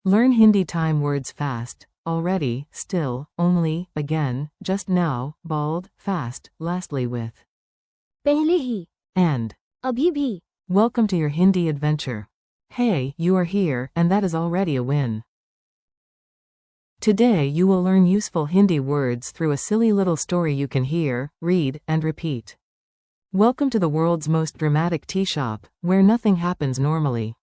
Learn Hindi time words fast. Already, still, only, again, just now, bald, fast, lastly with पहले ही, and. अभी भी. Welcome to your Hindi adventure. Hey, you are here, and that is already a win. Today you will learn useful Hindi words through a silly little story you can hear, read, and repeat. Welcome to the world's most dramatic tea shop, where nothing happens normally.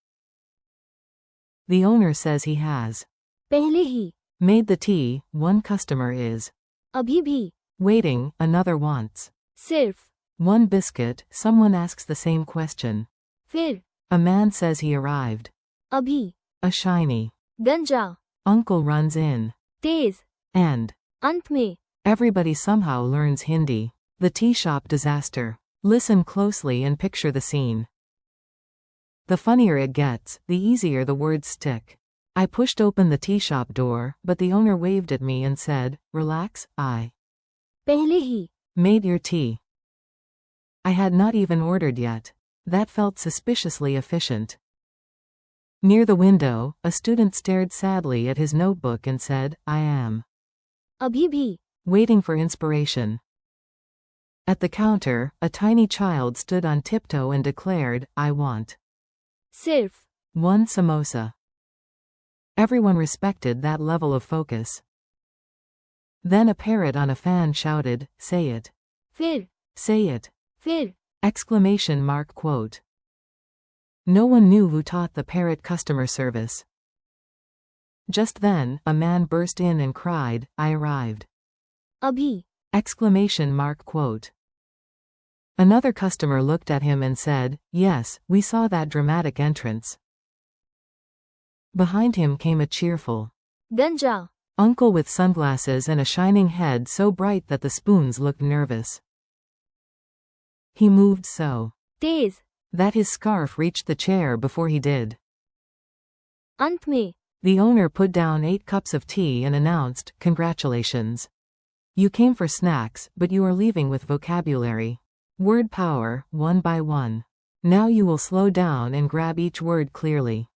The owner says he has पहले ही, made the tea, one customer is अभी भी. waiting, another wants सिर्फ, one biscuit, someone asks the same question. फिर, A man says he arrived. अभी. A shiny गंजा, uncle runs in. Tej. And अंत में. everybody somehow learns Hindi. The tea shop disaster. Listen closely and picture the scene. The funnier it gets, the easier the words stick. I pushed open the tea shop door, but the owner waved at me and said, "Relax, I पहले ही, made your tea." I had not even ordered yet. That felt suspiciously efficient. Near the window, a student stared sadly at his notebook and said, "I am अभी भी. waiting for inspiration." At the counter, a tiny child stood on tiptoe and declared, "I want सिर्फ, one samosa." Everyone respected that level of focus. Then a parrot on a fan shouted, "Say it. फिर, Say it!" फिर. Exclamation mark quote. No one knew who taught the parrot customer service. Just then, a man burst in and cried, "I arrived." अभी. Exclamation mark quote. Another customer looked at him and said, "Yes, we saw that dramatic entrance." Behind him came a cheerful गंजा, uncle with sunglasses and a shining head so bright that the spoons looked nervous. He moved so Tej. that his scarf reached the chair before he did. अंत में. The owner put down 8 cups of tea and announced, "Congratulations. You came for snacks, but you are leaving with vocabulary. Word power, one by one. Now you will slow down and grab each word clearly.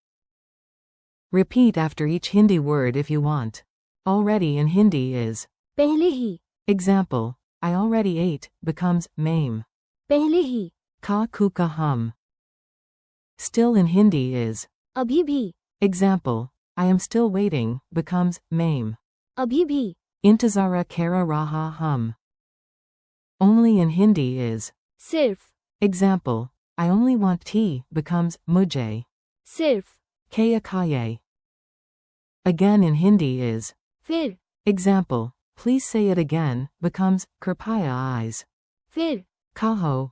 Repeat after each Hindi word if you want. Already in Hindi is पहले ही, example, I already ate, becomes maim. पहले ही. Ka kuka hum. Still in Hindi is अभी भी, example, I am still waiting, becomes maim. अभी भी. Intizara kara raha hum. Only in Hindi is सिर्फ, example, I only want tea, becomes mujhe. सिर्फ. Kaya kaye. Again in Hindi is फिर, example, please say it again, becomes kirpaya eyes. फिर. Kaho.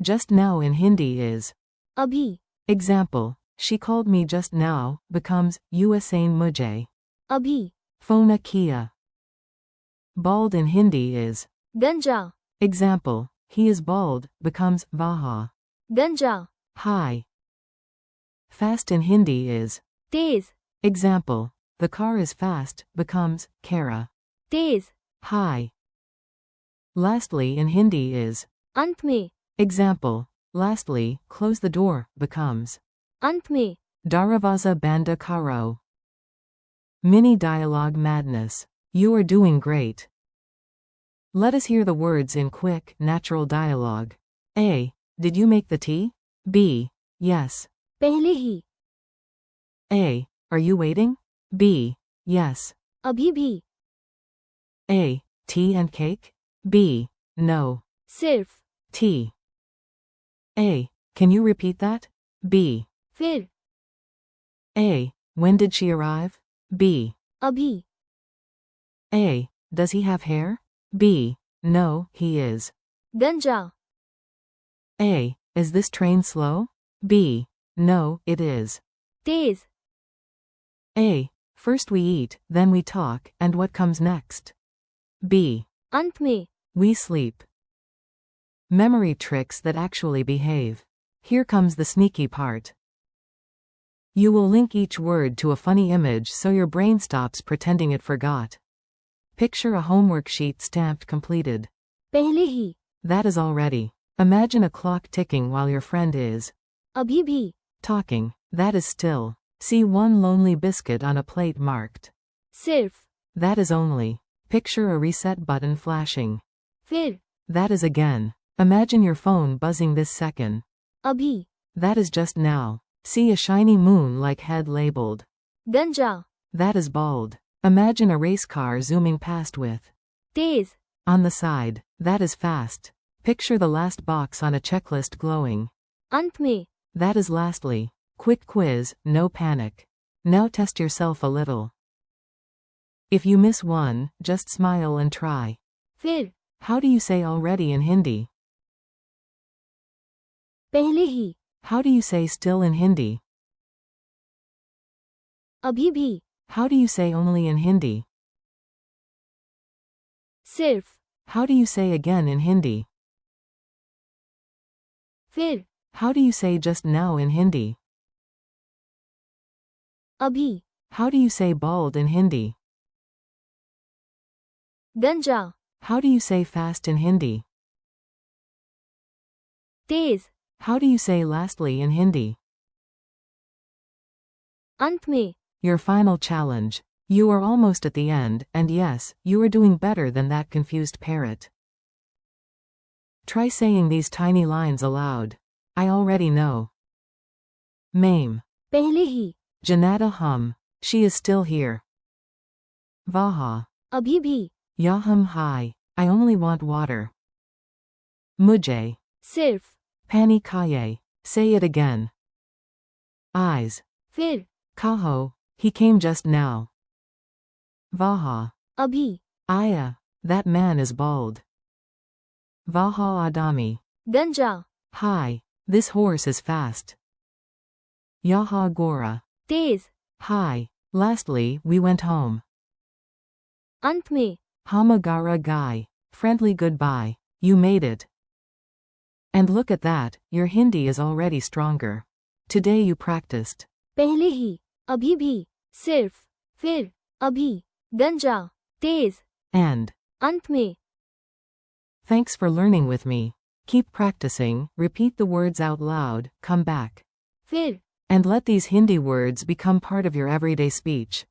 Just now in Hindi is अभी, example, she called me just now, becomes usain mujhe. अभी. Phona kia. Bald in Hindi is गंजा, example, he is bald, becomes vaha. गंजा. Hi. Fast in Hindi is Tej, example, the car is fast, becomes kara. Tej. Hi. Lastly in Hindi is अंत में, example, lastly, close the door, becomes अंत में. daravaza banda karo. Mini dialogue madness. You are doing great. Let us hear the words in quick, natural dialogue. A. Did you make the tea? B. Yes. पहले ही, A. Are you waiting? B. Yes. अभी भी. A. Tea and cake? B. No. सिर्फ, Tea. A. Can you repeat that? B. फिर. A. When did she arrive? B. अभी. A. Does he have hair? B. No, he is. गंजा, A. Is this train slow? B. No, it is. Tej. A. First we eat, then we talk, and what comes next? B. अंत में. We sleep. Memory tricks that actually behave. Here comes the sneaky part. You will link each word to a funny image so your brain stops pretending it forgot. Picture a homework sheet stamped completed. पहले ही, That is already. Imagine a clock ticking while your friend is अभी भी. talking. That is still. See one lonely biscuit on a plate marked. सिर्फ, That is only. Picture a reset button flashing. फिर, That is again. Imagine your phone buzzing this second. अभी, That is just now. See a shiny moon-like head labeled. गंजा, That is bald. Imagine a race car zooming past with. Tej, On the side. That is fast. Picture the last box on a checklist glowing. अंत में, That is lastly. Quick quiz, no panic. Now test yourself a little. If you miss one, just smile and try. फिर, How do you say already in Hindi? पहले ही, How do you say still in Hindi? अभी भी, How do you say only in Hindi? सिर्फ, How do you say again in Hindi? फिर, How do you say just now in Hindi? अभी, How do you say bald in Hindi? गंजा, How do you say fast in Hindi? Tej, How do you say lastly in Hindi? अंत में, Your final challenge. You are almost at the end, and yes, you are doing better than that confused parrot. Try saying these tiny lines aloud. I already know. Mame. पहले ही, Janata hum. She is still here. Vaha. अभी भी, Yahum hai. I only want water. Mujhe. सिर्फ, Pani kaye. Say it again. Eyes. फिर, Kaho. He came just now. Vaha. अभी, Aya. That man is bald. Vaha Adami. गंजा, Hi. This horse is fast. Yaha Gora. Tej, Hi. Lastly, we went home. अंत में, Hamagara Guy. Friendly goodbye. You made it. And look at that, your Hindi is already stronger. Today you practiced. पहले ही, अभी भी, सिर्फ, फिर, अभी, गंजा, तेज, And. अंत में. Thanks for learning with me. Keep practicing, repeat the words out loud, come back. फिर, And let these Hindi words become part of your everyday speech.